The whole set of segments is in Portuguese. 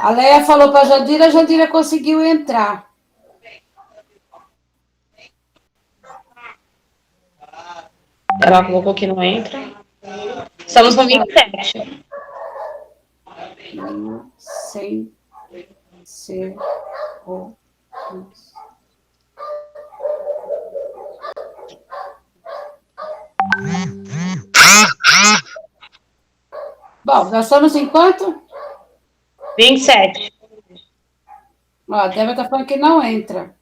A Leia falou para a Jandira conseguiu entrar. Ela colocou que não entra. Estamos no 27. Sem ser o... Bom, nós estamos em quanto? 27. Ó, a Débora está falando que não entra.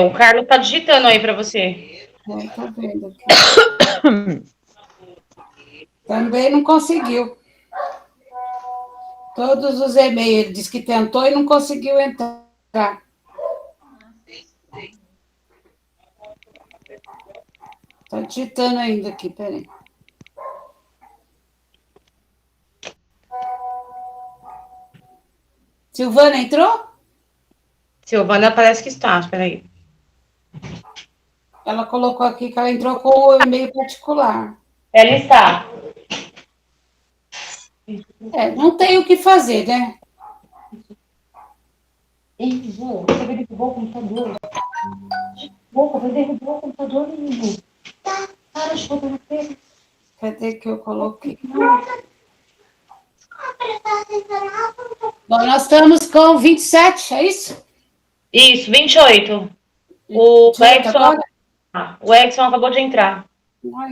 O Carlos está digitando aí para você. Estou vendo aqui. Também não conseguiu. Todos os e-mails, ele disse que tentou e não conseguiu entrar. Estou digitando ainda aqui, peraí. Silvana entrou? Silvana parece que está, espera aí. Ela colocou aqui que ela entrou com o e-mail particular. Ela está. Não tem o que fazer, né? Ei, Ju, você derrubou o computador. Boca, você derrubou o computador, menino. Tá, para de fotografiar. Cadê que eu coloquei? Bom, nós estamos com 27, é isso? Isso, 28. O Edson acabou de entrar.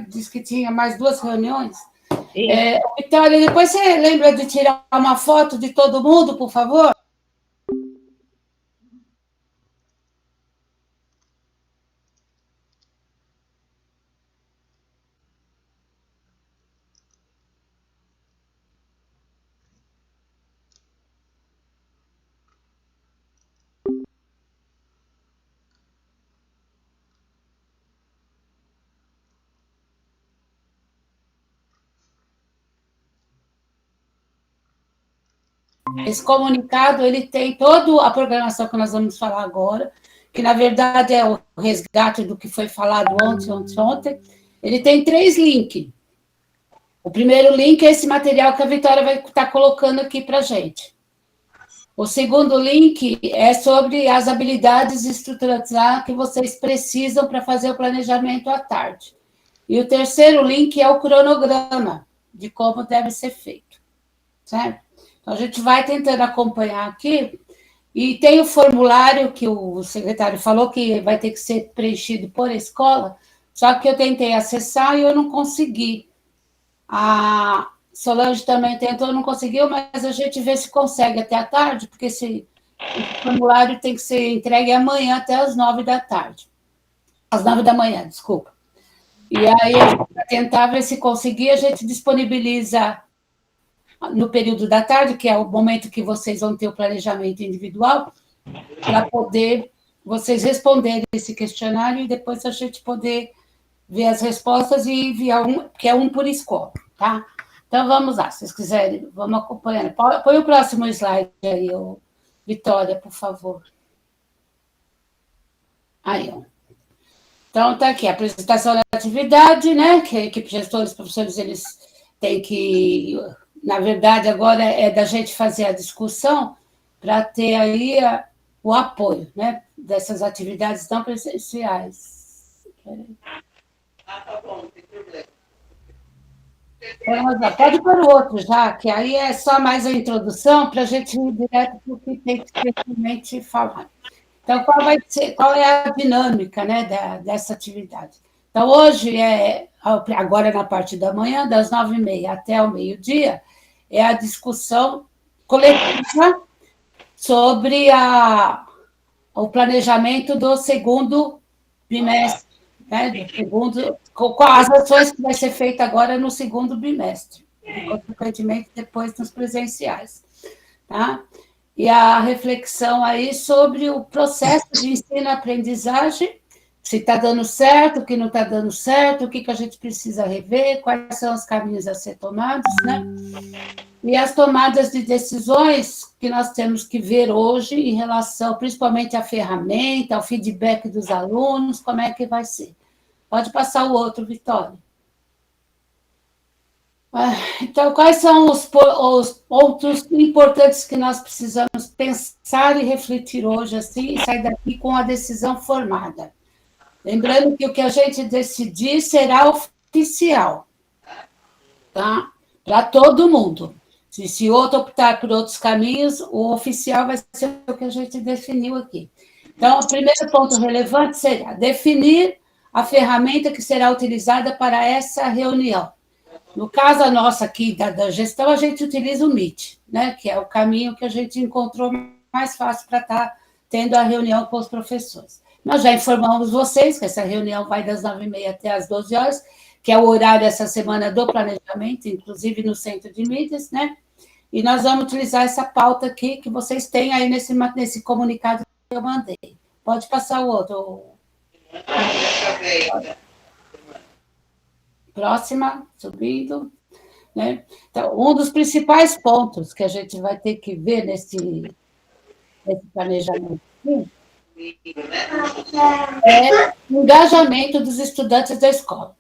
Disse que tinha mais 2 reuniões. Vitória, depois você lembra de tirar uma foto de todo mundo, por favor? Esse comunicado, ele tem toda a programação que nós vamos falar agora, que, na verdade, é o resgate do que foi falado ontem. Ele tem 3 links. O primeiro link é esse material que a Vitória vai estar colocando aqui para a gente. O segundo link é sobre as habilidades estruturais que vocês precisam para fazer o planejamento à tarde. E o terceiro link é o cronograma de como deve ser feito, certo? Então, a gente vai tentando acompanhar aqui, e tem o formulário que o secretário falou que vai ter que ser preenchido por escola, só que eu tentei acessar e eu não consegui. A Solange também tentou, não conseguiu, mas a gente vê se consegue até a tarde, porque esse formulário tem que ser entregue amanhã até as 9 da tarde. Às 9 da manhã, desculpa. E aí, a gente vai tentar ver se conseguir, a gente disponibiliza no período da tarde, que é o momento que vocês vão ter o planejamento individual, para poder vocês responderem esse questionário e depois a gente poder ver as respostas e enviar que é um por escola, tá? Então, vamos lá, se vocês quiserem, vamos acompanhando. Põe o próximo slide aí, Vitória, por favor. Aí, ó. Então, está aqui a apresentação da atividade, né? Que a equipe de gestores, professores, eles têm que... Na verdade, agora é da gente fazer a discussão para ter aí o apoio, né? Dessas atividades não presenciais. Tá bom, não tem problema. Pode pôr o outro já, que aí é só mais a introdução para a gente ir direto para o que tem que ser realmente falar. Então, qual é a dinâmica, né, dessa atividade? Então, hoje, agora na parte da manhã, das 9h30 até o meio-dia, é a discussão coletiva sobre o planejamento do segundo bimestre, né, com as ações que vai ser feita agora no segundo bimestre, e, consequentemente, depois nos presenciais. Tá? E a reflexão aí sobre o processo de ensino-aprendizagem, se está dando certo, o que não está dando certo, o que a gente precisa rever, quais são os caminhos a ser tomados, né? E as tomadas de decisões que nós temos que ver hoje em relação, principalmente à ferramenta, ao feedback dos alunos, como é que vai ser. Pode passar o outro, Vitória. Então, quais são os pontos importantes que nós precisamos pensar e refletir hoje, assim, e sair daqui com a decisão formada? Lembrando que o que a gente decidir será oficial, tá? Para todo mundo. Se outro optar por outros caminhos, o oficial vai ser o que a gente definiu aqui. Então, o primeiro ponto relevante será definir a ferramenta que será utilizada para essa reunião. No caso, a nossa aqui da gestão, a gente utiliza o Meet, né? Que é o caminho que a gente encontrou mais fácil para estar tendo a reunião com os professores. Nós já informamos vocês que essa reunião vai das 9h30 até as 12 horas, que é o horário essa semana do planejamento, inclusive no centro de mídias, né? E nós vamos utilizar essa pauta aqui que vocês têm aí nesse comunicado que eu mandei. Pode passar o outro. Próxima, subindo. Né? Então, um dos principais pontos que a gente vai ter que ver nesse planejamento é o engajamento dos estudantes da escola,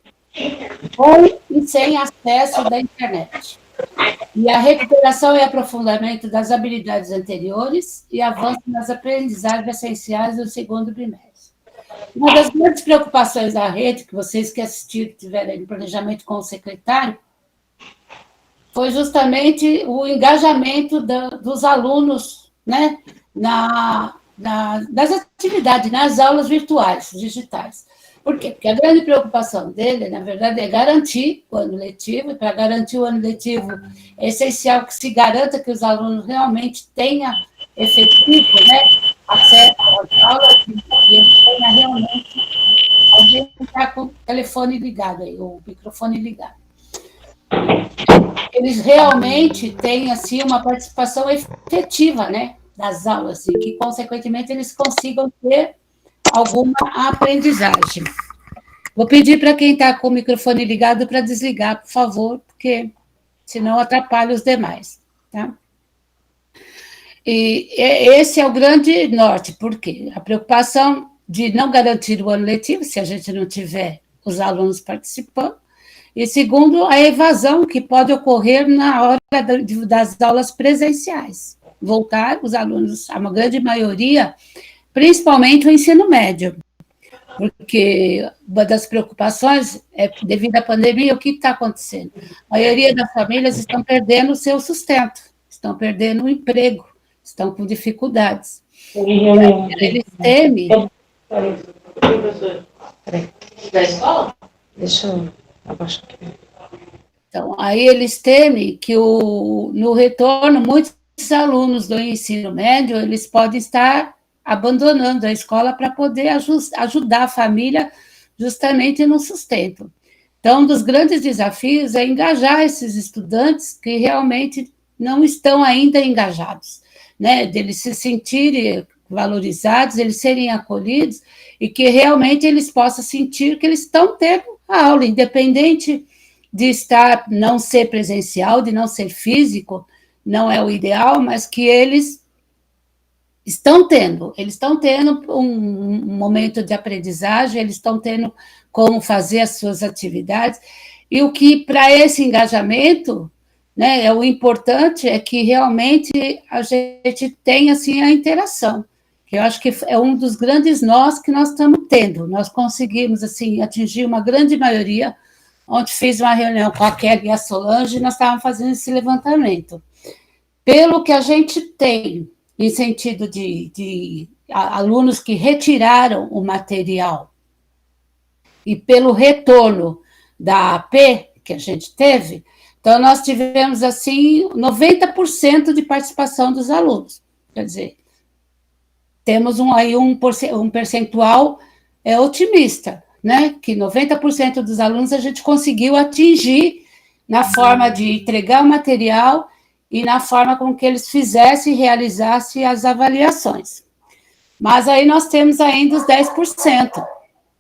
com e sem acesso da internet. E a recuperação e aprofundamento das habilidades anteriores e avanço nas aprendizagens essenciais do segundo bimestre. Uma das grandes preocupações da rede, que vocês que assistiram, tiveram em planejamento com o secretário, foi justamente o engajamento dos alunos, né, nas atividades, nas aulas virtuais, digitais. Por quê? Porque a grande preocupação dele, na verdade, é garantir o ano letivo, e para garantir o ano letivo é essencial que se garanta que os alunos realmente tenham efetivo, né, acesso às aulas e eles tenham realmente alguém está com o telefone ligado aí, o microfone ligado. Eles realmente têm assim uma participação efetiva, né, das aulas e que consequentemente eles consigam ter alguma aprendizagem. Vou pedir para quem está com o microfone ligado para desligar, por favor, porque senão atrapalha os demais, tá? E esse é o grande norte, porque a preocupação de não garantir o ano letivo, se a gente não tiver os alunos participando, e segundo, a evasão que pode ocorrer na hora das aulas presenciais. Voltar os alunos, a uma grande maioria, principalmente o ensino médio, porque uma das preocupações é, devido à pandemia, o que está acontecendo? A maioria das famílias estão perdendo o seu sustento, estão perdendo o emprego, estão com dificuldades. Eles temem... Da escola? Deixa eu abaixar aqui. Então, aí eles temem que no retorno, muitos alunos do ensino médio, eles podem estar abandonando a escola para poder ajudar a família justamente no sustento. Então, um dos grandes desafios é engajar esses estudantes que realmente não estão ainda engajados, né? Deles se sentirem valorizados, eles serem acolhidos e que realmente eles possam sentir que eles estão tendo a aula, independente de não ser presencial, de não ser físico, não é o ideal, mas que eles estão tendo um momento de aprendizagem, eles estão tendo como fazer as suas atividades, e o que, para esse engajamento, né, o importante é que realmente a gente tenha, assim, a interação, que eu acho que é um dos grandes nós que nós estamos tendo, nós conseguimos, assim, atingir uma grande maioria. Ontem fiz uma reunião com a Kelly e a Solange, e nós estávamos fazendo esse levantamento. Pelo que a gente tem, em sentido de alunos que retiraram o material, e pelo retorno da AP que a gente teve, então nós tivemos, assim, 90% de participação dos alunos. Quer dizer, temos um percentual otimista, né? Que 90% dos alunos a gente conseguiu atingir na forma de entregar o material e na forma com que eles fizessem e realizassem as avaliações. Mas aí nós temos ainda os 10%,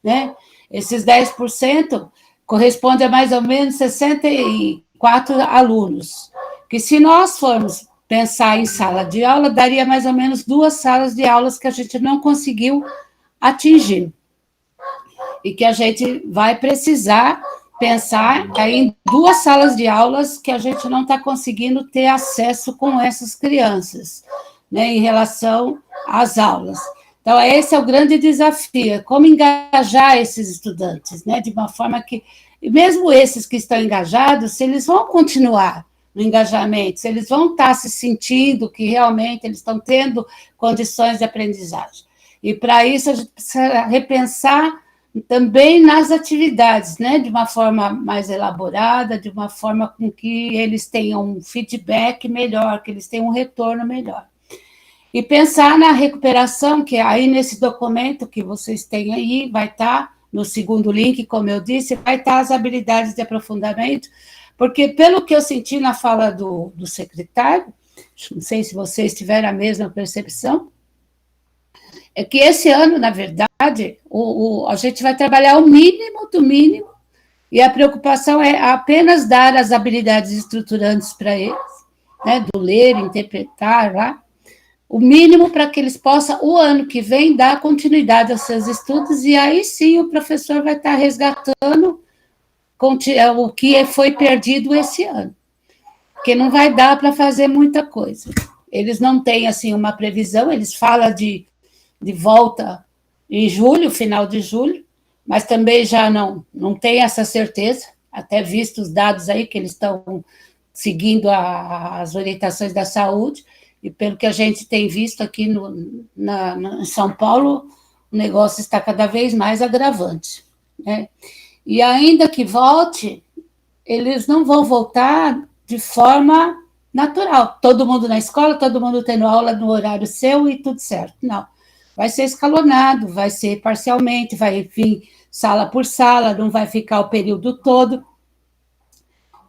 né? Esses 10% corresponde a mais ou menos 64 alunos, que se nós formos pensar em sala de aula, daria mais ou menos 2 salas de aulas que a gente não conseguiu atingir. E que a gente vai precisar pensar em 2 salas de aulas que a gente não está conseguindo ter acesso com essas crianças, né, em relação às aulas. Então, esse é o grande desafio, como engajar esses estudantes, né, de uma forma que, mesmo esses que estão engajados, se eles vão continuar no engajamento, se eles vão estar se sentindo que realmente eles estão tendo condições de aprendizagem. E, para isso, a gente precisa repensar também nas atividades, né, de uma forma mais elaborada, de uma forma com que eles tenham um feedback melhor, que eles tenham um retorno melhor. E pensar na recuperação, que aí nesse documento que vocês têm aí, vai estar no segundo link, como eu disse, vai estar as habilidades de aprofundamento, porque pelo que eu senti na fala do secretário, não sei se vocês tiveram a mesma percepção, é que esse ano, na verdade, a gente vai trabalhar o mínimo do mínimo, e a preocupação é apenas dar as habilidades estruturantes para eles, né, do ler, interpretar, lá, o mínimo para que eles possam, o ano que vem, dar continuidade aos seus estudos, e aí sim o professor vai estar resgatando o que foi perdido esse ano, porque não vai dar para fazer muita coisa. Eles não têm, assim, uma previsão, eles falam de volta em julho, final de julho, mas também já não tem essa certeza, até visto os dados aí que eles estão seguindo as orientações da saúde, e pelo que a gente tem visto aqui em São Paulo, o negócio está cada vez mais agravante, né? E ainda que volte, eles não vão voltar de forma natural, todo mundo na escola, todo mundo tendo aula no horário seu e tudo certo, não. Vai ser escalonado, vai ser parcialmente, vai vir sala por sala, não vai ficar o período todo.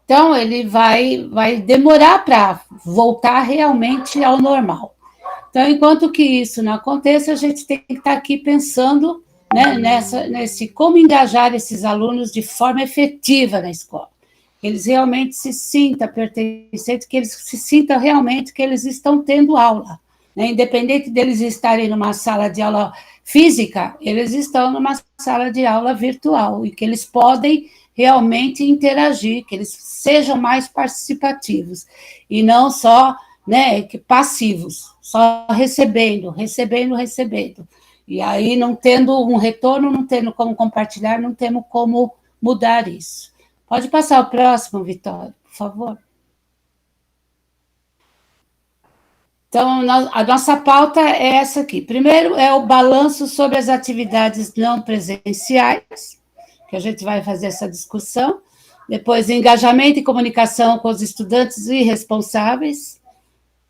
Então, ele vai demorar para voltar realmente ao normal. Então, enquanto que isso não aconteça, a gente tem que estar aqui pensando, né, nesse como engajar esses alunos de forma efetiva na escola. Que eles realmente se sintam pertencentes, que eles se sintam realmente que eles estão tendo aula. Né? Independente deles estarem numa sala de aula física, eles estão numa sala de aula virtual, e que eles podem realmente interagir, que eles sejam mais participativos, e não só, né, passivos, só recebendo. E aí, não tendo um retorno, não tendo como compartilhar, não temos como mudar isso. Pode passar o próximo, Vitória, por favor. Então, a nossa pauta é essa aqui. Primeiro é o balanço sobre as atividades não presenciais, que a gente vai fazer essa discussão. Depois, engajamento e comunicação com os estudantes e responsáveis.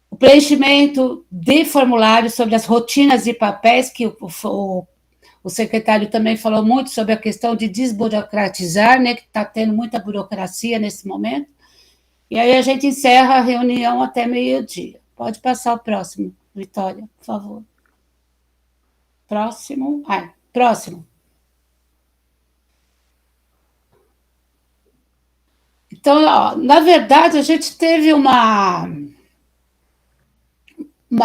O preenchimento de formulários sobre as rotinas e papéis, que o secretário também falou muito sobre a questão de desburocratizar, né, que está tendo muita burocracia nesse momento. E aí a gente encerra a reunião até meio-dia. Pode passar o próximo, Vitória, por favor. Próximo. Próximo. Então, ó, na verdade, a gente teve uma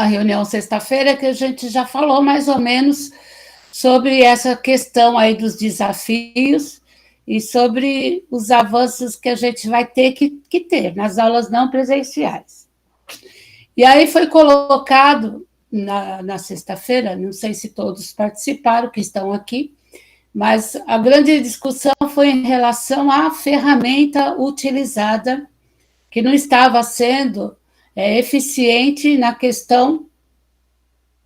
reunião sexta-feira que a gente já falou mais ou menos sobre essa questão aí dos desafios e sobre os avanços que a gente vai ter que ter nas aulas não presenciais. E aí foi colocado na sexta-feira, não sei se todos participaram, que estão aqui, mas a grande discussão foi em relação à ferramenta utilizada, que não estava sendo eficiente na questão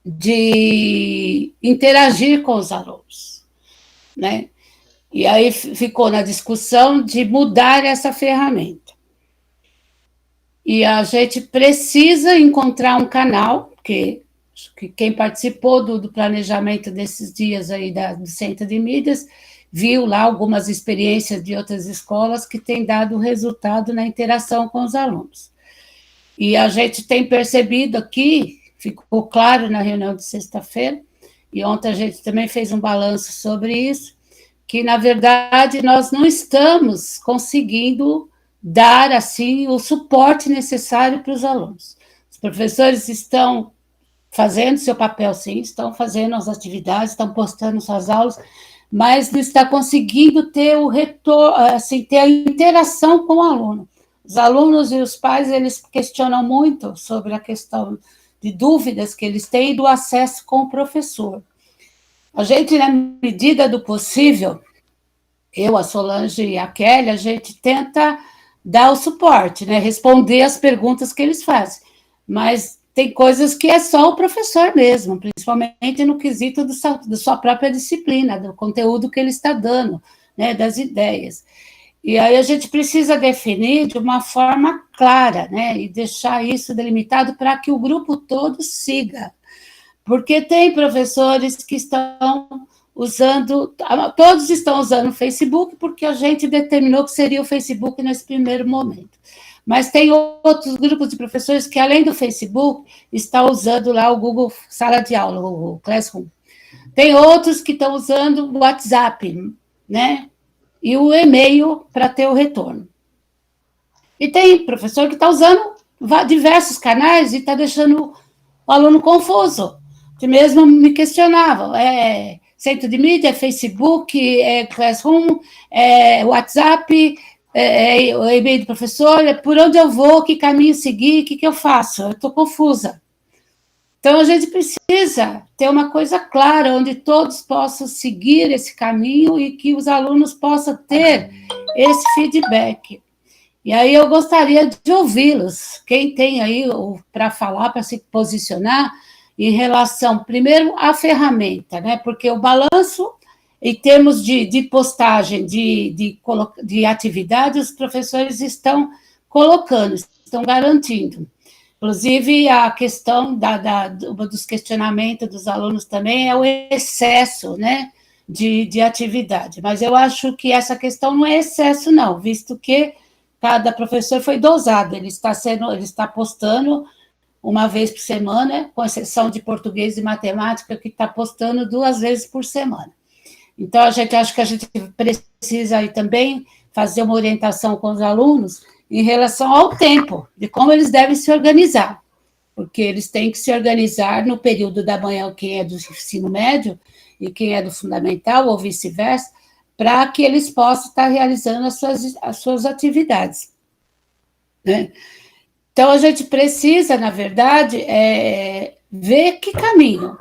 de interagir com os alunos, né? E aí ficou na discussão de mudar essa ferramenta. E a gente precisa encontrar um canal, que quem participou do planejamento desses dias aí do Centro de Mídias, viu lá algumas experiências de outras escolas que têm dado resultado na interação com os alunos. E a gente tem percebido aqui, ficou claro na reunião de sexta-feira, e ontem a gente também fez um balanço sobre isso, que, na verdade, nós não estamos conseguindo dar, assim, o suporte necessário para os alunos. Os professores estão fazendo seu papel, sim, estão fazendo as atividades, estão postando suas aulas, mas não está conseguindo ter o retorno, assim, ter a interação com o aluno. Os alunos e os pais, eles questionam muito sobre a questão de dúvidas que eles têm do acesso com o professor. A gente, na medida do possível, eu, a Solange e a Kelly, a gente tenta dar o suporte, né? Responder as perguntas que eles fazem. Mas tem coisas que é só o professor mesmo, principalmente no quesito da sua própria disciplina, do conteúdo que ele está dando, né? Das ideias. E aí a gente precisa definir de uma forma clara, né? E deixar isso delimitado para que o grupo todo siga. Porque tem professores que estão usando, todos estão usando o Facebook, porque a gente determinou que seria o Facebook nesse primeiro momento. Mas tem outros grupos de professores que, além do Facebook, estão usando lá o Google Sala de Aula, o Classroom. Tem outros que estão usando o WhatsApp, né? E o e-mail para ter o retorno. E tem professor que está usando diversos canais e está deixando o aluno confuso. Que mesmo me questionavam, centro de mídia, Facebook, Classroom, WhatsApp, o e-mail do professor, por onde eu vou, que caminho seguir, o que eu faço? Eu estou confusa. Então, a gente precisa ter uma coisa clara, onde todos possam seguir esse caminho e que os alunos possam ter esse feedback. E aí eu gostaria de ouvi-los, quem tem aí para falar, para se posicionar, em relação, primeiro, à ferramenta, né? Porque o balanço, em termos de postagem, de atividade, os professores estão colocando, estão garantindo. Inclusive, a questão dos questionamentos dos alunos também é o excesso, né, de atividade. Mas eu acho que essa questão não é excesso, não, visto que cada professor foi dosado, ele está postando uma vez por semana, com exceção de português e matemática, que está postando 2 vezes por semana. Então, acho que a gente precisa aí também fazer uma orientação com os alunos em relação ao tempo, de como eles devem se organizar, porque eles têm que se organizar no período da manhã, quem é do ensino médio e quem é do fundamental, ou vice-versa, para que eles possam estar realizando as suas atividades, né? Então, a gente precisa, na verdade, ver que caminho,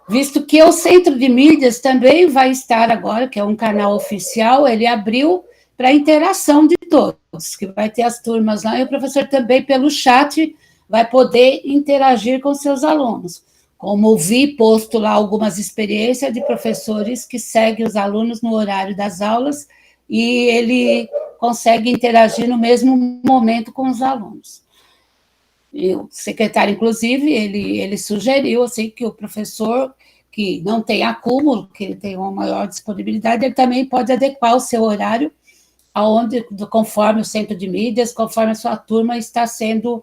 visto que o Centro de Mídias também vai estar agora, que é um canal oficial, ele abriu para a interação de todos, que vai ter as turmas lá, e o professor também, pelo chat, vai poder interagir com seus alunos. Como vi posto lá algumas experiências de professores que seguem os alunos no horário das aulas, e ele consegue interagir no mesmo momento com os alunos. E o secretário, inclusive, ele sugeriu assim, que o professor que não tem acúmulo, que ele tem uma maior disponibilidade, ele também pode adequar o seu horário conforme o centro de mídias, conforme a sua turma está assistindo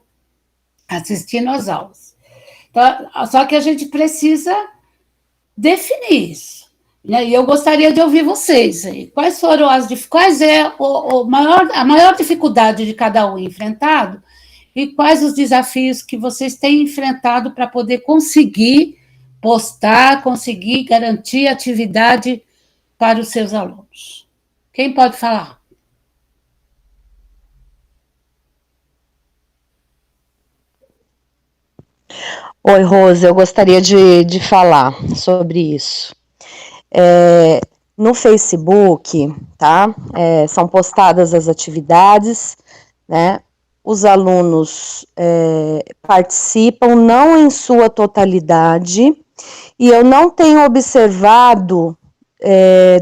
às aulas. Então, só que a gente precisa definir isso, né? E eu gostaria de ouvir vocês aí. Quais é a maior dificuldade de cada um enfrentado? E quais os desafios que vocês têm enfrentado para poder conseguir postar, conseguir garantir atividade para os seus alunos? Quem pode falar? Oi, Rose, eu gostaria de falar sobre isso. No Facebook, tá? São postadas as atividades, né? Os alunos participam, não em sua totalidade, e eu não tenho observado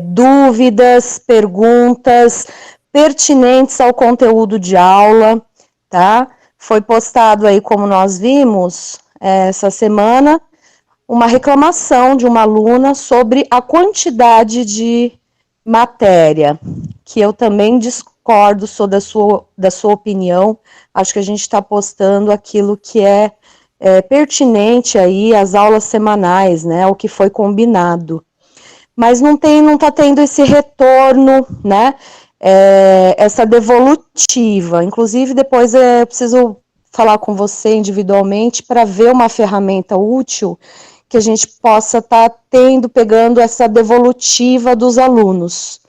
dúvidas, perguntas pertinentes ao conteúdo de aula, tá? Foi postado aí, como nós vimos, essa semana, uma reclamação de uma aluna sobre a quantidade de matéria, que eu também discordo, sou da sua opinião. Acho que a gente está postando aquilo que é pertinente aí às aulas semanais, né, o que foi combinado. Mas não está tendo esse retorno, né, essa devolutiva. Inclusive, depois eu preciso falar com você individualmente para ver uma ferramenta útil que a gente possa estar pegando essa devolutiva dos alunos,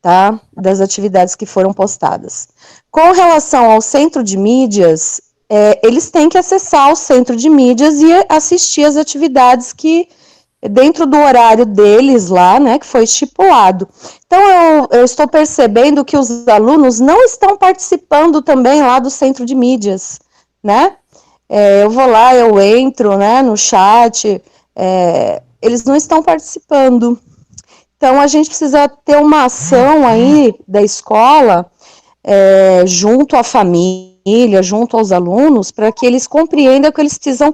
tá? Das atividades que foram postadas. Com relação ao centro de mídias, eles têm que acessar o centro de mídias e assistir as atividades que, dentro do horário deles lá, né, que foi estipulado. Então, eu estou percebendo que os alunos não estão participando também lá do centro de mídias, né? Eu vou lá, eu entro, né, no chat, eles não estão participando. Então, a gente precisa ter uma ação aí da escola, junto à família, junto aos alunos, para que eles compreendam que eles precisam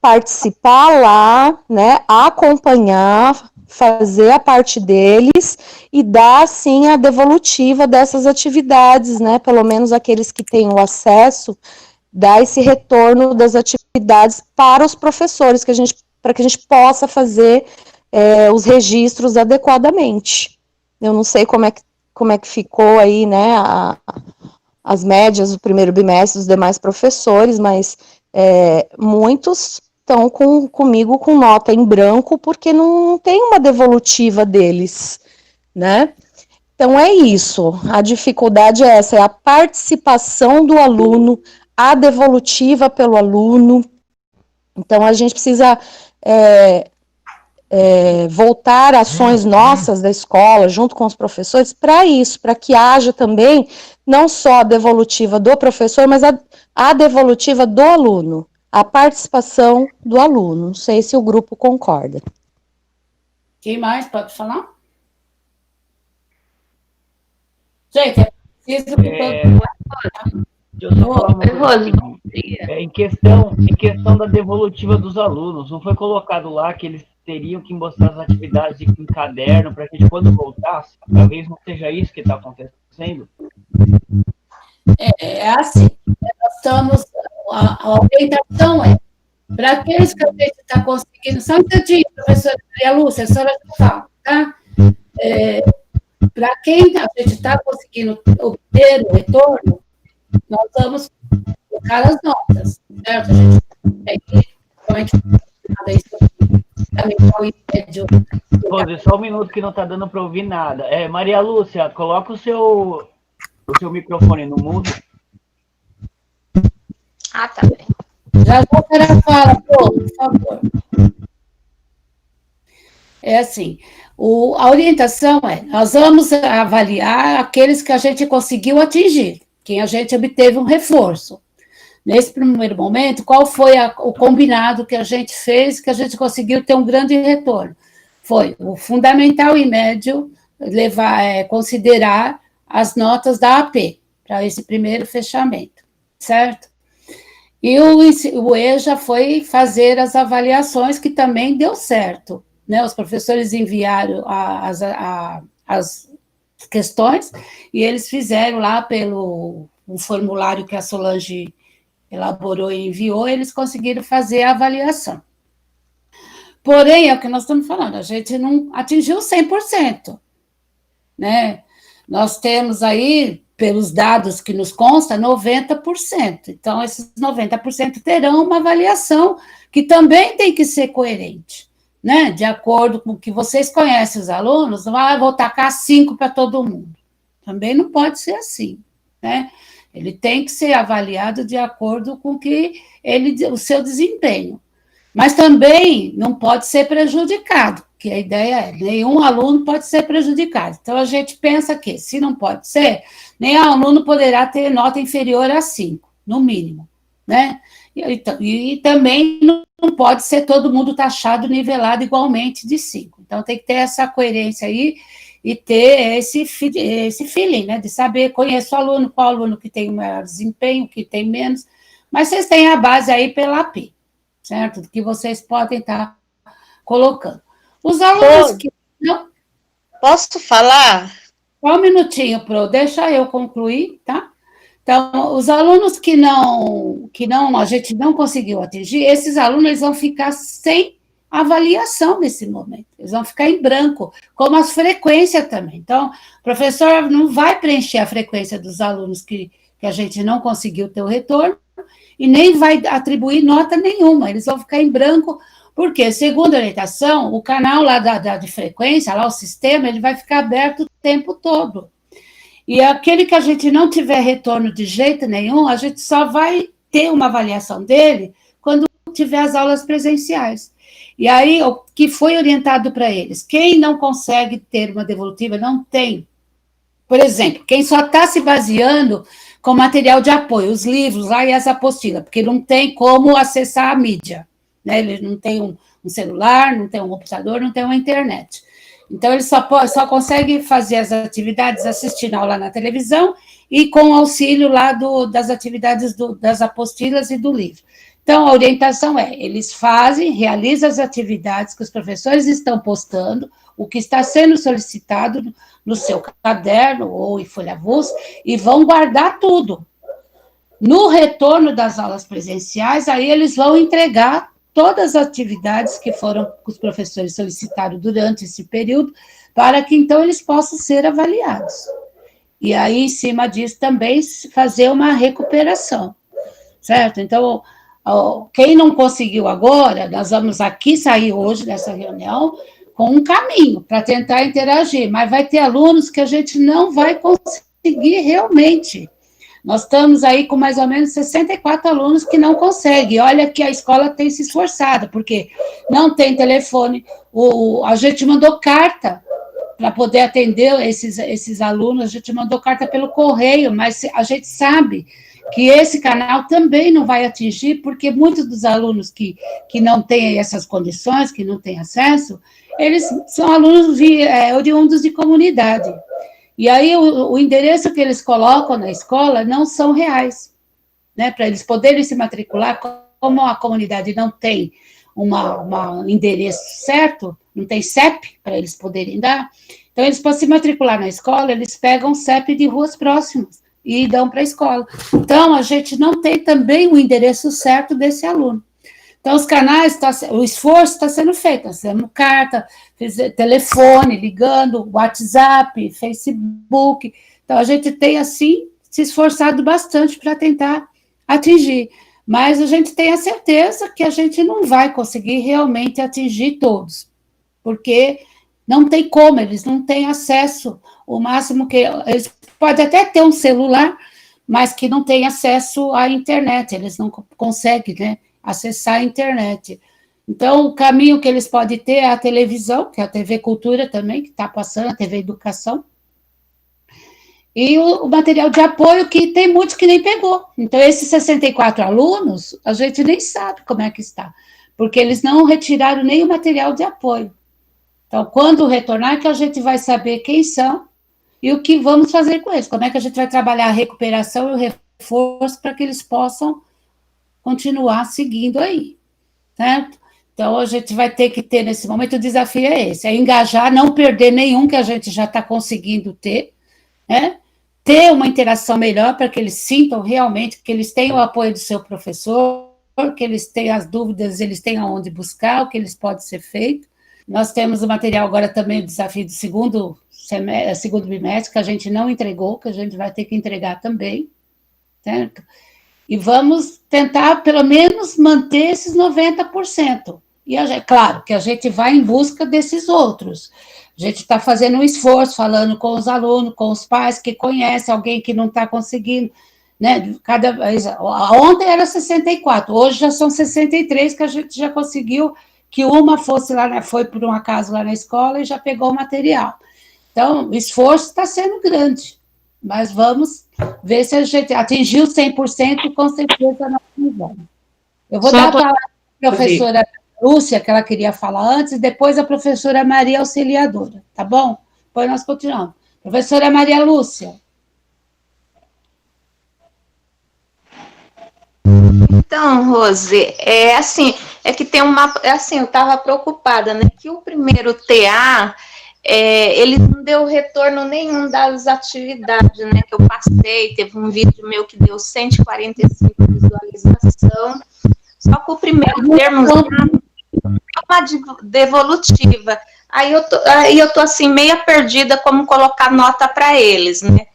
participar lá, né, acompanhar, fazer a parte deles e dar, sim, a devolutiva dessas atividades, né, pelo menos aqueles que têm o acesso, dar esse retorno das atividades para os professores, para que a gente possa fazer os registros adequadamente. Eu não sei como é que ficou aí, né, as médias do primeiro bimestre dos demais professores, mas muitos estão comigo com nota em branco, porque não tem uma devolutiva deles, né? Então, é isso, a dificuldade é essa, é a participação do aluno, a devolutiva pelo aluno. Então, a gente precisa voltar ações nossas da escola, junto com os professores, para isso, para que haja também, não só a devolutiva do professor, mas a devolutiva do aluno, a participação do aluno. Não sei se o grupo concorda. Quem mais pode falar? Gente, é preciso que Eu só falar uma coisa aqui. Em questão da devolutiva dos alunos, não foi colocado lá que eles teriam que mostrar as atividades em caderno para que a gente, quando voltasse, talvez não seja isso que está acontecendo? É assim, nós estamos, a orientação para aqueles que a gente está conseguindo, só um instantinho, professora Maria Lúcia, a senhora fala, tá? Para quem a gente está conseguindo obter o retorno, nós vamos colocar as notas, certo? A gente tem que, como é que também o impédio. Só um minuto que não está dando para ouvir nada. Maria Lúcia, coloca o seu microfone no mudo. Ah, tá bem. Já a senhora fala, por favor. É assim, a orientação nós vamos avaliar aqueles que a gente conseguiu atingir, quem a gente obteve um reforço. Nesse primeiro momento, qual foi o combinado que a gente fez, que a gente conseguiu ter um grande retorno? Foi o fundamental e médio considerar as notas da AP, para esse primeiro fechamento, certo? E o EJA foi fazer as avaliações, que também deu certo, né? Os professores enviaram as questões, e eles fizeram lá pelo formulário que a Solange elaborou e enviou, eles conseguiram fazer a avaliação. Porém, é o que nós estamos falando, a gente não atingiu 100%, né? Nós temos aí, pelos dados que nos consta, 90%. Então, esses 90% terão uma avaliação que também tem que ser coerente, né? De acordo com o que vocês conhecem os alunos, não vou tacar 5 para todo mundo. Também não pode ser assim, né? Ele tem que ser avaliado de acordo com o seu desempenho. Mas também não pode ser prejudicado, que a ideia é, nenhum aluno pode ser prejudicado. Então, a gente pensa que, se não pode ser, nenhum aluno poderá ter nota inferior a 5, no mínimo, né? E também não pode ser todo mundo taxado, nivelado igualmente de 5. Então, tem que ter essa coerência aí, e ter esse feeling, né, de saber, conheço o aluno, qual aluno que tem o maior desempenho, que tem menos, mas vocês têm a base aí pela AP, certo? Do que vocês podem estar colocando. Os alunos que não... Posso falar? Só um minutinho, Pro, deixa eu concluir, tá? Então, os alunos que a gente não conseguiu atingir, esses alunos eles vão ficar sem avaliação nesse momento, eles vão ficar em branco, como as frequências também. Então, o professor não vai preencher a frequência dos alunos que a gente não conseguiu ter o retorno, e nem vai atribuir nota nenhuma, eles vão ficar em branco, Porque, segundo a orientação, o canal lá de frequência, lá o sistema, ele vai ficar aberto o tempo todo. E aquele que a gente não tiver retorno de jeito nenhum, a gente só vai ter uma avaliação dele quando tiver as aulas presenciais. E aí, o que foi orientado para eles? Quem não consegue ter uma devolutiva, não tem. Por exemplo, quem só está se baseando com material de apoio, os livros lá e as apostilas, porque não tem como acessar a mídia, né? Ele não tem um celular, não tem um computador, não tem uma internet. Então, ele só consegue fazer as atividades assistindo aula na televisão e com o auxílio lá das atividades das apostilas e do livro. Então, a orientação eles realizam as atividades que os professores estão postando, o que está sendo solicitado no seu caderno ou em folha avulsa, e vão guardar tudo. No retorno das aulas presenciais, aí eles vão entregar todas as atividades que os professores solicitaram durante esse período, para que, então, eles possam ser avaliados. E aí, em cima disso, também fazer uma recuperação, certo? Então, quem não conseguiu agora, nós vamos aqui sair hoje dessa reunião com um caminho para tentar interagir, mas vai ter alunos que a gente não vai conseguir realmente. Nós estamos aí com mais ou menos 64 alunos que não conseguem. Olha que a escola tem se esforçado, porque não tem telefone, a gente mandou carta para poder atender esses alunos, a gente mandou carta pelo correio, mas a gente sabe que esse canal também não vai atingir, porque muitos dos alunos que não têm essas condições, que não têm acesso, eles são alunos oriundos de comunidade. E aí o endereço que eles colocam na escola não são reais, né? Para eles poderem se matricular, como a comunidade não tem um endereço certo, não tem CEP para eles poderem dar, então eles, para se matricular na escola, eles pegam CEP de ruas próximas e dão para a escola. Então, a gente não tem também o endereço certo desse aluno. Então, os canais, o esforço está sendo feito, nós fizemos carta, telefone, ligando, WhatsApp, Facebook. Então, a gente tem, assim, se esforçado bastante para tentar atingir. Mas a gente tem a certeza que a gente não vai conseguir realmente atingir todos, porque não tem como, eles não têm acesso, o máximo que... Eles podem até ter um celular, mas que não tem acesso à internet, eles não conseguem, né, acessar a internet. Então, o caminho que eles podem ter é a televisão, que é a TV Cultura também, que está passando, a TV Educação, e o material de apoio, que tem muitos que nem pegou. Então, esses 64 alunos, a gente nem sabe como é que está, porque eles não retiraram nem o material de apoio. Então, quando retornar, que a gente vai saber quem são e o que vamos fazer com eles, como é que a gente vai trabalhar a recuperação e o reforço para que eles possam continuar seguindo aí, certo? Então, a gente vai ter que ter, nesse momento, o desafio é esse, é engajar, não perder nenhum que a gente já está conseguindo ter, né? Ter uma interação melhor para que eles sintam realmente que eles têm o apoio do seu professor, que eles têm as dúvidas, eles têm aonde buscar, o que eles podem ser feito. Nós temos o material agora também, o desafio do segundo bimestre, que a gente não entregou, que a gente vai ter que entregar também, certo? E vamos tentar, pelo menos, manter esses 90%. E, claro, que a gente vai em busca desses outros. A gente está fazendo um esforço, falando com os alunos, com os pais que conhecem alguém que não está conseguindo, né? Ontem era 64, hoje já são 63, que a gente já conseguiu que uma fosse lá, foi por um acaso lá na escola e já pegou o material. Então, o esforço está sendo grande, mas vamos ver se a gente atingiu 100%, com certeza nós não vamos. Eu vou dar a palavra para a professora Lúcia, que ela queria falar antes, e depois a professora Maria Auxiliadora, tá bom? Depois nós continuamos. Professora Maria Lúcia. Então, Rose, é que tem eu estava preocupada, né, que o primeiro TA, ele não deu retorno nenhum das atividades, né, que eu passei, teve um vídeo meu que deu 145 visualização, só que o primeiro termo é uma devolutiva, aí eu tô assim, meia perdida como colocar nota para eles, né,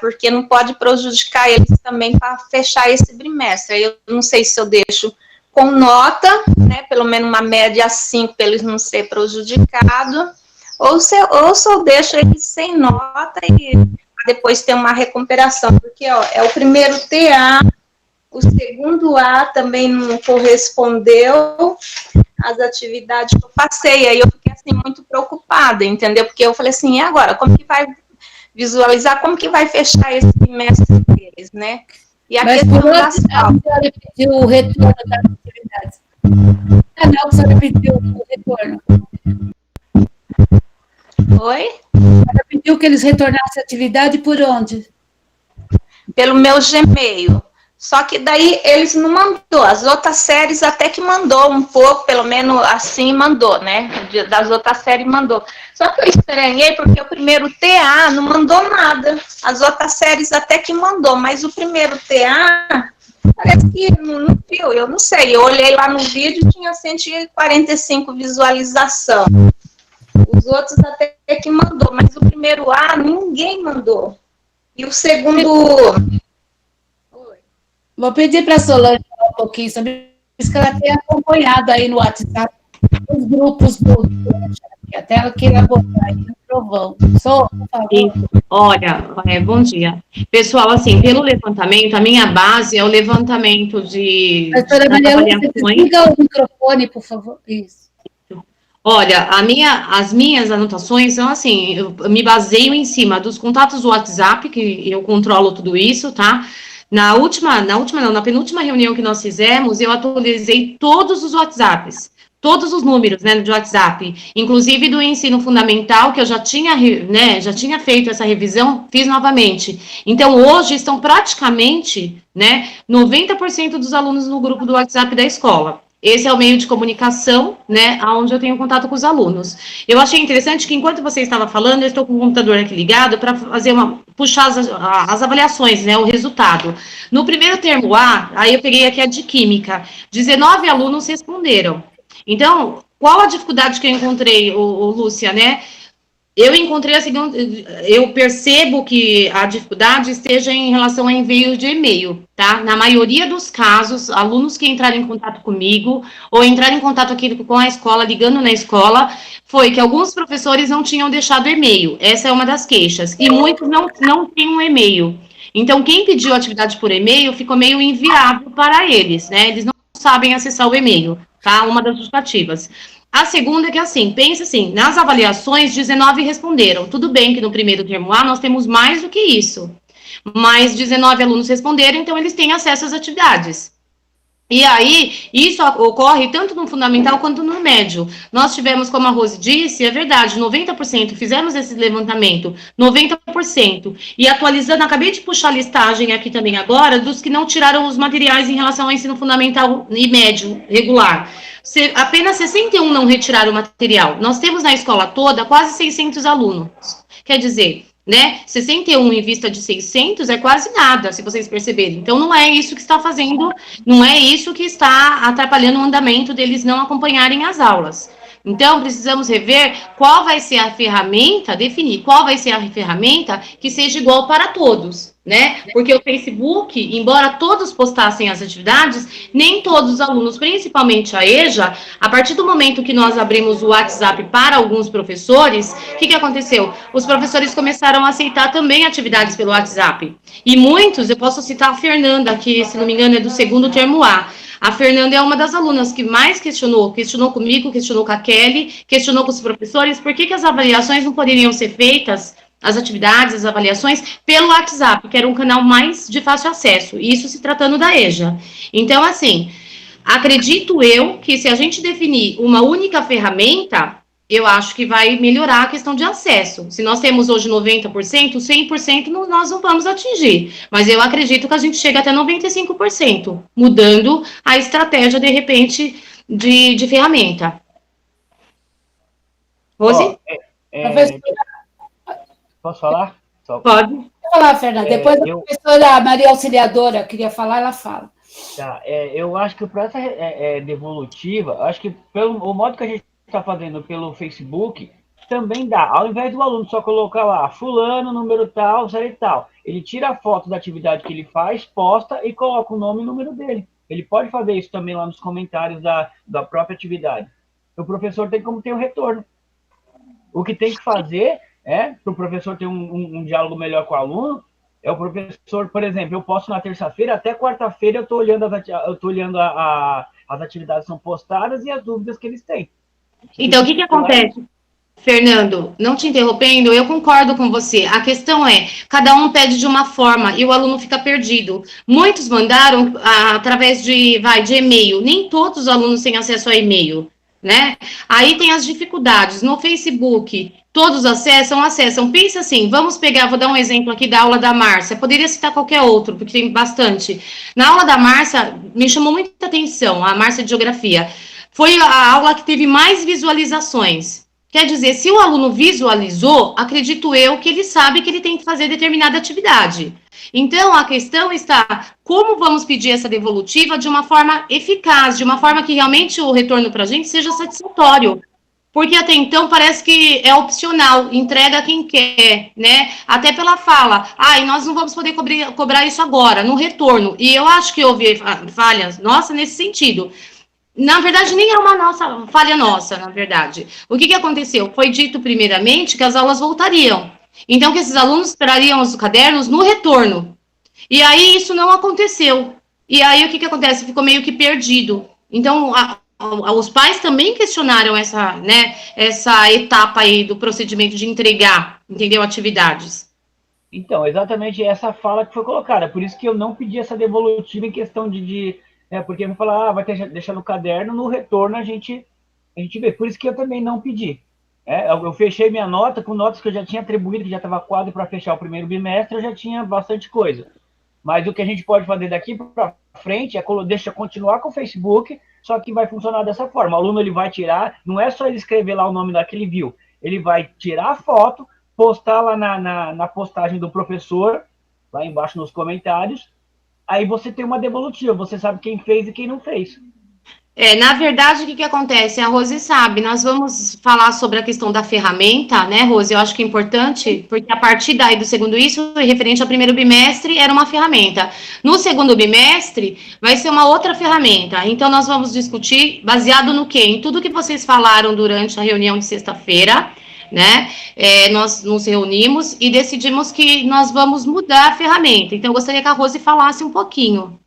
porque não pode prejudicar eles também para fechar esse bimestre. Eu não sei se eu deixo com nota, né, pelo menos uma média 5 para eles não ser prejudicados, ou se eu deixo eles sem nota e depois ter uma recuperação, porque ó, é o primeiro TA, o segundo A também não correspondeu às atividades que eu passei, aí eu fiquei assim muito preocupada, entendeu? Porque eu falei assim, e agora, como que vai visualizar, como que vai fechar esse semestre deles, né? E a Mas questão por onde das a aulas. senhora pediu o retorno das atividades? Ah, não, a senhora pediu o retorno. Oi? A senhora pediu que eles retornassem a atividade por onde? Pelo meu Gmail. Só que daí eles não mandou. As outras séries até que mandou um pouco, pelo menos assim mandou, né? Das outras séries mandou. Só que eu estranhei porque o primeiro TA não mandou nada. As outras séries até que mandou, mas o primeiro TA parece que não viu, eu não sei. Eu olhei lá no vídeo e tinha 145 visualização. Os outros até que mandou, mas o primeiro A ninguém mandou. E o segundo... Vou pedir para a Solange falar um pouquinho sobre isso, que ela tem acompanhado aí no WhatsApp os grupos do até ela queira botar aí no trovão. Só, por favor. Isso. Olha, bom dia. Pessoal, assim, pelo levantamento, a minha base é o levantamento das avaliações. Liga o microfone, por favor. Isso. Olha, as minhas anotações são assim, eu me baseio em cima dos contatos do WhatsApp, que eu controlo tudo isso, tá? Na penúltima reunião que nós fizemos, eu atualizei todos os WhatsApps, todos os números, né, de WhatsApp, inclusive do ensino fundamental, que eu já tinha feito essa revisão, fiz novamente. Então, hoje estão praticamente, né, 90% dos alunos no grupo do WhatsApp da escola. Esse é o meio de comunicação, né, onde eu tenho contato com os alunos. Eu achei interessante que, enquanto você estava falando, eu estou com o computador aqui ligado para puxar as avaliações, né, o resultado. No primeiro termo A, aí eu peguei aqui a de Química, 19 alunos responderam. Então, qual a dificuldade que eu encontrei, Lúcia, né? Eu encontrei a seguinte, eu percebo que a dificuldade esteja em relação a envio de e-mail, tá? Na maioria dos casos, alunos que entraram em contato comigo, ou entraram em contato aqui com a escola, ligando na escola, foi que alguns professores não tinham deixado e-mail. Essa é uma das queixas. E muitos não têm um e-mail. Então, quem pediu atividade por e-mail, ficou meio inviável para eles, né? Eles não sabem acessar o e-mail, tá? Uma das justificativas. A segunda é que, assim, pensa assim, nas avaliações, 19 responderam. Tudo bem que no primeiro termo A nós temos mais do que isso, mas 19 alunos responderam, então eles têm acesso às atividades. E aí, isso ocorre tanto no fundamental quanto no médio. Nós tivemos, como a Rose disse, é verdade, 90%, fizemos esse levantamento, 90%. E atualizando, acabei de puxar a listagem aqui também agora, dos que não tiraram os materiais em relação ao ensino fundamental e médio regular. Apenas 61 não retiraram o material. Nós temos na escola toda quase 600 alunos. Quer dizer, né, 61 em vista de 600 é quase nada, se vocês perceberem. Então, não é isso que está fazendo, não é isso que está atrapalhando o andamento deles não acompanharem as aulas. Então, precisamos rever qual vai ser a ferramenta, definir qual vai ser a ferramenta que seja igual para todos, né? Porque o Facebook, embora todos postassem as atividades, nem todos os alunos, principalmente a EJA, a partir do momento que nós abrimos o WhatsApp para alguns professores, o que aconteceu? Os professores começaram a aceitar também atividades pelo WhatsApp. E muitos, eu posso citar a Fernanda, que, se não me engano, é do segundo termo A. A Fernanda é uma das alunas que mais questionou comigo, questionou com a Kelly, questionou com os professores, por que as avaliações não poderiam ser feitas, as atividades, as avaliações, pelo WhatsApp, que era um canal mais de fácil acesso, isso se tratando da EJA. Então, assim, acredito eu que se a gente definir uma única ferramenta, eu acho que vai melhorar a questão de acesso. Se nós temos hoje 90%, 100% nós não vamos atingir. Mas eu acredito que a gente chega até 95%, mudando a estratégia, de repente, de ferramenta. Rose? Posso falar? Pode. Pode falar, Fernanda. Depois a professora Maria Auxiliadora queria falar, ela fala. Tá, eu acho que o processo devolutiva, acho que o modo que a gente está fazendo pelo Facebook, também dá. Ao invés do aluno só colocar lá, fulano, número tal, série tal, ele tira a foto da atividade que ele faz, posta e coloca o nome e o número dele. ele pode fazer isso também lá nos comentários da própria atividade. O professor tem como ter um retorno. O que tem que fazer para o professor ter um diálogo melhor com o aluno, é o professor, por exemplo, eu posso na terça-feira, até quarta-feira eu estou olhando, as atividades que são postadas e as dúvidas que eles têm. Então, o que acontece? Fernando, não te interrompendo, eu concordo com você. A questão é, cada um pede de uma forma e o aluno fica perdido. Muitos mandaram através de e-mail. Nem todos os alunos têm acesso a e-mail, né? Aí tem as dificuldades. No Facebook, todos acessam. Pensa assim, vamos pegar, vou dar um exemplo aqui da aula da Márcia. Poderia citar qualquer outro, porque tem bastante. Na aula da Márcia, me chamou muita atenção, a Márcia de Geografia. Foi a aula que teve mais visualizações. Quer dizer, se o aluno visualizou, acredito eu que ele sabe que ele tem que fazer determinada atividade. Então, a questão está, como vamos pedir essa devolutiva de uma forma eficaz, de uma forma que realmente o retorno para a gente seja satisfatório. Porque até então parece que é opcional, entrega quem quer, né? Até pela fala, e nós não vamos poder cobrar isso agora, no retorno. E eu acho que houve falhas nossas nesse sentido. Na verdade, nem é uma falha nossa, na verdade. O que aconteceu? Foi dito, primeiramente, que as aulas voltariam. Então, que esses alunos trariam os cadernos no retorno. E aí, isso não aconteceu. E aí, o que acontece? Ficou meio que perdido. Então, os pais também questionaram essa etapa aí do procedimento de entregar, entendeu? Atividades. Então, exatamente essa fala que foi colocada. Por isso que eu não pedi essa devolutiva em questão porque me falar, vai deixar no caderno, no retorno a gente vê. Por isso que eu também não pedi. Eu fechei minha nota com notas que eu já tinha atribuído, que já estava quase para fechar o primeiro bimestre, eu já tinha bastante coisa. Mas o que a gente pode fazer daqui para frente é continuar com o Facebook, só que vai funcionar dessa forma. O aluno ele vai tirar, não é só ele escrever lá o nome lá que ele viu, ele vai tirar a foto, postar lá na postagem do professor, lá embaixo nos comentários. Aí você tem uma devolutiva, você sabe quem fez e quem não fez. Na verdade, o que acontece? A Rose sabe, nós vamos falar sobre a questão da ferramenta, né, Rose? Eu acho que é importante, porque a partir daí do segundo isso, referente ao primeiro bimestre, era uma ferramenta. No segundo bimestre, vai ser uma outra ferramenta. Então, nós vamos discutir, baseado no quê? Em tudo que vocês falaram durante a reunião de sexta-feira, né? Nós nos reunimos e decidimos que nós vamos mudar a ferramenta. Então, eu gostaria que a Rose falasse um pouquinho.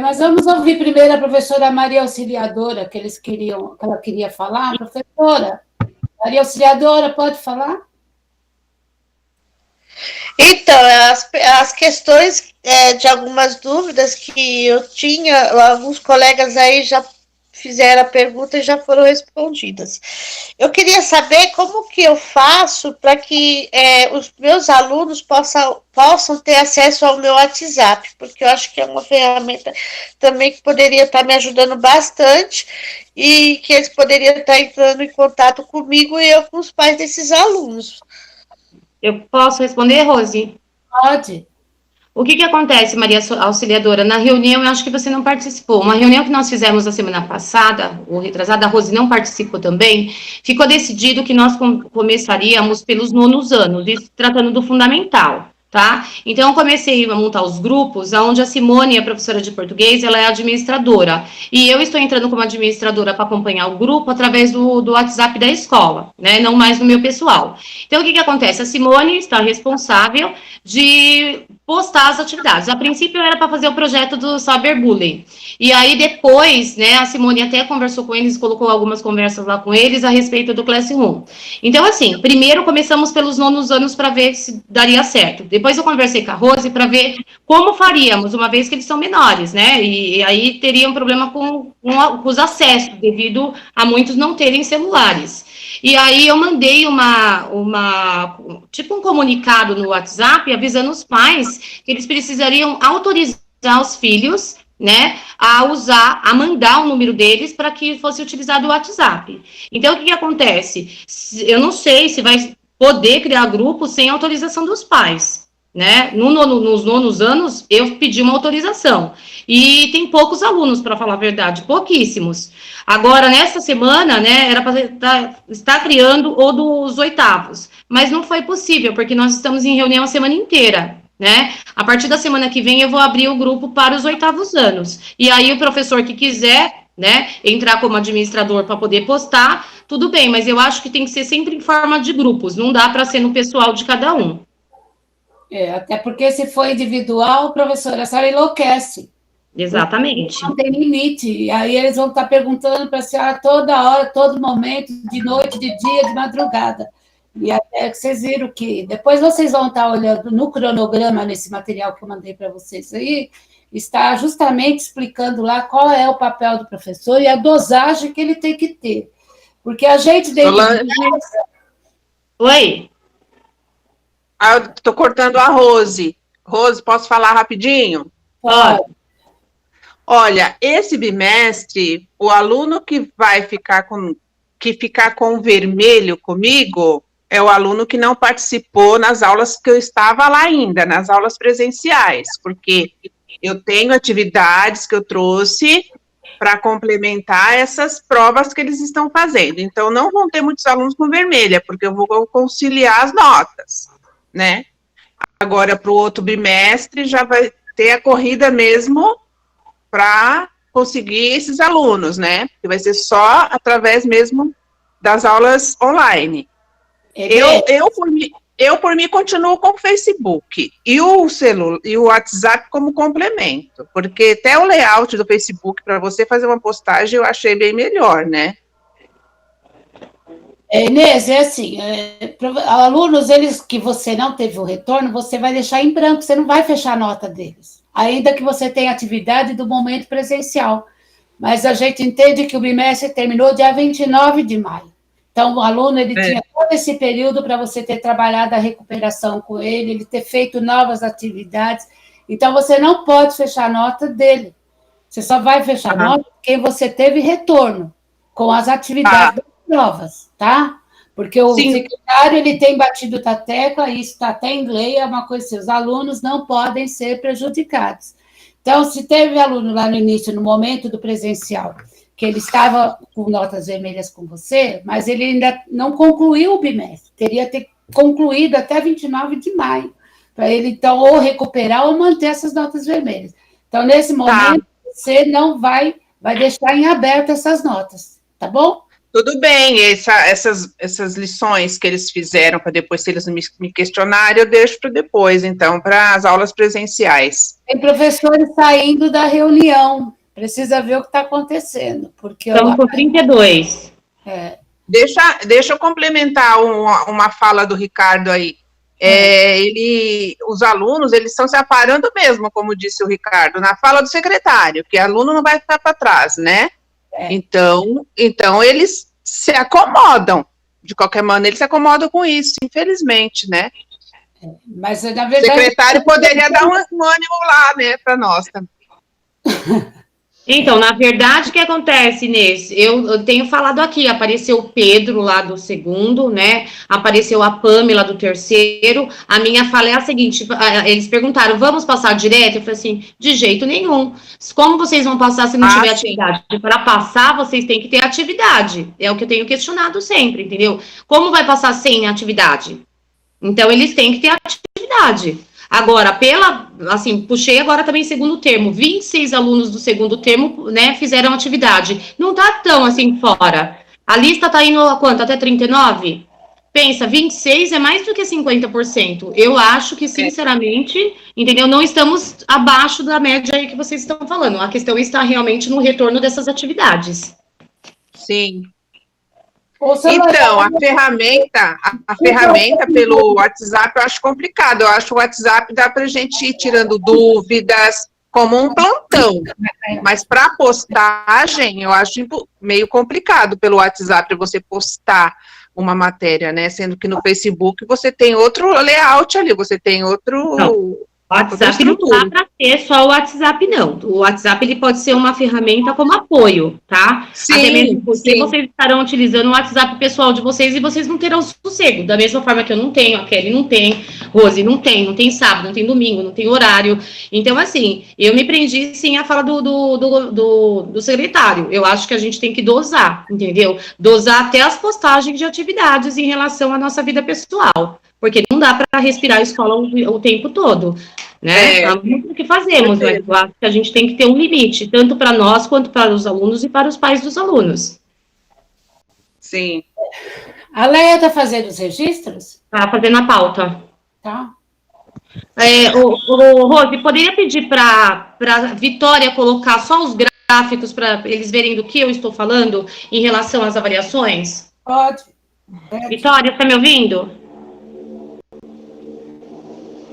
Mas vamos ouvir primeiro a professora Maria Auxiliadora, que ela queria falar. Professora, Maria Auxiliadora, pode falar? Então, as questões de algumas dúvidas que eu tinha, alguns colegas aí já fizeram a pergunta e já foram respondidas. Eu queria saber como que eu faço para que os meus alunos possam ter acesso ao meu WhatsApp, porque eu acho que é uma ferramenta também que poderia estar me ajudando bastante e que eles poderiam estar entrando em contato comigo e eu com os pais desses alunos. Eu posso responder, Rose? Pode. O que acontece, Maria Auxiliadora? Na reunião, eu acho que você não participou. Uma reunião que nós fizemos na semana passada, ou retrasada, a Rose não participou também, ficou decidido que nós começaríamos pelos nonos anos, isso tratando do fundamental, tá? Então, eu comecei a montar os grupos, onde a Simone, a professora de português, ela é administradora. E eu estou entrando como administradora para acompanhar o grupo através do WhatsApp da escola, né? Não mais no meu pessoal. Então, o que acontece? A Simone está responsável de postar as atividades. A princípio era para fazer o projeto do cyberbullying. E aí depois, né, a Simone até conversou com eles, colocou algumas conversas lá com eles a respeito do Classroom. Então, assim, primeiro começamos pelos nonos anos para ver se daria certo. Depois eu conversei com a Rose para ver como faríamos, uma vez que eles são menores, né? E aí teria um problema com os acessos, devido a muitos não terem celulares. E aí eu mandei tipo um comunicado no WhatsApp avisando os pais que eles precisariam autorizar os filhos, né, a mandar o número deles para que fosse utilizado o WhatsApp. Então, o que acontece? Eu não sei se vai poder criar grupo sem autorização dos pais, né? Nos nonos anos, eu pedi uma autorização. E tem poucos alunos, para falar a verdade, pouquíssimos. Agora, nessa semana, né, era para estar criando o dos oitavos, mas não foi possível, porque nós estamos em reunião a semana inteira, né? A partir da semana que vem eu vou abrir o grupo para os 8º anos. E aí o professor que quiser, né, entrar como administrador para poder postar, tudo bem, mas eu acho que tem que ser sempre em forma de grupos, não dá para ser no pessoal de cada um. Até porque se for individual, professora, a senhora enlouquece. Exatamente. Não tem limite, e aí eles vão estar perguntando para a senhora toda hora, todo momento, de noite, de dia, de madrugada. E até que vocês viram que depois vocês vão estar olhando no cronograma, nesse material que eu mandei para vocês aí, está justamente explicando lá qual é o papel do professor e a dosagem que ele tem que ter. Porque a gente dentro Oi? Eu estou cortando a Rose. Rose, posso falar rapidinho? Pode. Olha, esse bimestre, o aluno que vai ficar com vermelho comigo é o aluno que não participou nas aulas que eu estava lá ainda, nas aulas presenciais, porque eu tenho atividades que eu trouxe para complementar essas provas que eles estão fazendo. Então, não vão ter muitos alunos com vermelha, porque eu vou conciliar as notas, né? Agora, para o outro bimestre, já vai ter a corrida mesmo para conseguir esses alunos, né? Que vai ser só através mesmo das aulas online. Eu por mim, continuo com o Facebook e o WhatsApp como complemento, porque até o layout do Facebook, para você fazer uma postagem, eu achei bem melhor, né? Inês, é assim, alunos, eles que você não teve o retorno, você vai deixar em branco, você não vai fechar a nota deles, ainda que você tenha atividade do momento presencial. Mas a gente entende que o bimestre terminou dia 29 de maio. Então, o aluno, ele tinha todo esse período para você ter trabalhado a recuperação com ele ter feito novas atividades. Então, você não pode fechar a nota dele. Você só vai fechar a nota quem você teve retorno com as atividades das provas, tá? Porque o secretário, ele tem batido na tecla, isso está até em lei, é uma coisa assim, os alunos não podem ser prejudicados. Então, se teve aluno lá no início, no momento do presencial, que ele estava com notas vermelhas com você, mas ele ainda não concluiu o bimestre, teria que ter concluído até 29 de maio, para ele, então, ou recuperar ou manter essas notas vermelhas. Então, nesse momento, você não vai deixar em aberto essas notas, tá bom? Tudo bem, essas lições que eles fizeram, para depois, se eles me questionarem, eu deixo para depois, então, para as aulas presenciais. Tem professores saindo da reunião, precisa ver o que está acontendo, porque... Estamos com 32. Deixa eu complementar uma fala do Ricardo aí. Os alunos, eles estão se aparando mesmo, como disse o Ricardo, na fala do secretário, que aluno não vai ficar para trás, né? Então, eles se acomodam, de qualquer maneira, eles se acomodam com isso, infelizmente, né? Mas, na verdade... O secretário poderia dar um ânimo lá, né, para nós também. Então, na verdade, o que acontece, Inês? Eu tenho falado aqui, apareceu o Pedro lá do 2º, né? Apareceu a Pamela do 3º. A minha fala é a seguinte, eles perguntaram, vamos passar direto? Eu falei assim, de jeito nenhum. Como vocês vão passar se não tiver atividade? Para passar, vocês têm que ter atividade. É o que eu tenho questionado sempre, entendeu? Como vai passar sem atividade? Então, eles têm que ter atividade. Agora, puxei agora também 2º termo, 26 alunos do 2º termo, né, fizeram atividade. Não tá tão assim fora. A lista tá indo a quanto? Até 39? Pensa, 26 é mais do que 50%. Eu acho que, sinceramente, entendeu? Não estamos abaixo da média aí que vocês estão falando. A questão está realmente no retorno dessas atividades. Sim. Então, a ferramenta pelo WhatsApp eu acho complicado. Eu acho o WhatsApp dá para a gente ir tirando dúvidas, como um plantão. Mas para postagem, eu acho meio complicado pelo WhatsApp você postar uma matéria, né? Sendo que no Facebook você tem outro layout ali, você tem outro... Não. O WhatsApp não dá para ter só o WhatsApp, não. O WhatsApp, ele pode ser uma ferramenta como apoio, tá? Sim, até mesmo porque vocês estarão utilizando o WhatsApp pessoal de vocês e vocês não terão sossego. Da mesma forma que eu não tenho, a Kelly não tem, Rose não tem sábado, não tem domingo, não tem horário. Então, assim, eu me prendi, sim, à fala do secretário. Eu acho que a gente tem que dosar, entendeu? Dosar até as postagens de atividades em relação à nossa vida pessoal. porque não dá para respirar a escola o tempo todo, né? Há muito o que fazemos, mas eu acho que a gente tem que ter um limite, tanto para nós, quanto para os alunos e para os pais dos alunos. Sim. A Leia está fazendo os registros? Está fazendo a pauta. Tá. Rose, poderia pedir para a Vitória colocar só os gráficos para eles verem do que eu estou falando em relação às avaliações? Pode. Vitória, está me ouvindo?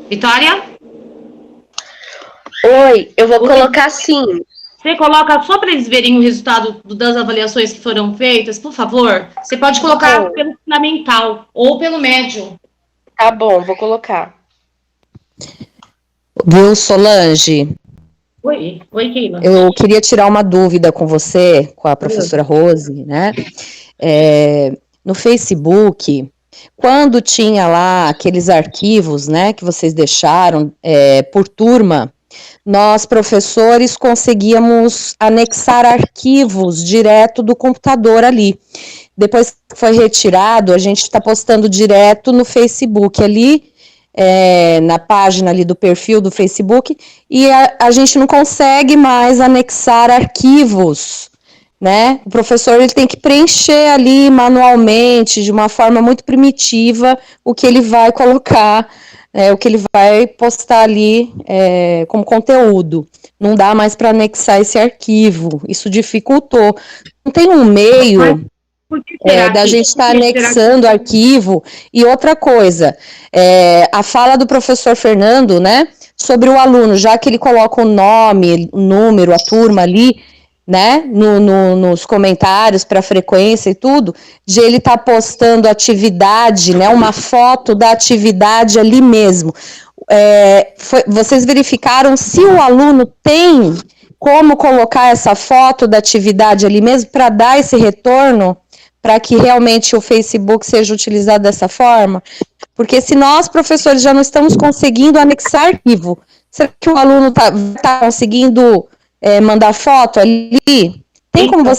Vitória? Oi, eu vou colocar sim. Você coloca só para eles verem o resultado das avaliações que foram feitas, por favor? Você pode colocar pelo fundamental ou pelo médio. Tá bom, vou colocar. Viu, Solange? Oi, Keila. Eu queria tirar uma dúvida com você, com a professora Rose, né? No Facebook, quando tinha lá aqueles arquivos, né, que vocês deixaram por turma, nós, professores, conseguíamos anexar arquivos direto do computador ali. Depois que foi retirado, a gente está postando direto no Facebook ali, na página ali do perfil do Facebook, e a gente não consegue mais anexar arquivos, né? O professor ele tem que preencher ali manualmente, de uma forma muito primitiva, o que ele vai colocar, o que ele vai postar ali como conteúdo. Não dá mais para anexar esse arquivo, isso dificultou. Não tem um meio da gente estar anexando arquivo. E outra coisa, a fala do professor Fernando, né, sobre o aluno, já que ele coloca o nome, o número, a turma ali, né, nos comentários para frequência e tudo, de ele estar postando atividade, né, uma foto da atividade ali mesmo. Vocês verificaram se o aluno tem como colocar essa foto da atividade ali mesmo para dar esse retorno, para que realmente o Facebook seja utilizado dessa forma? Porque se nós, professores, já não estamos conseguindo anexar arquivo, será que o aluno tá conseguindo mandar foto ali? Tem como você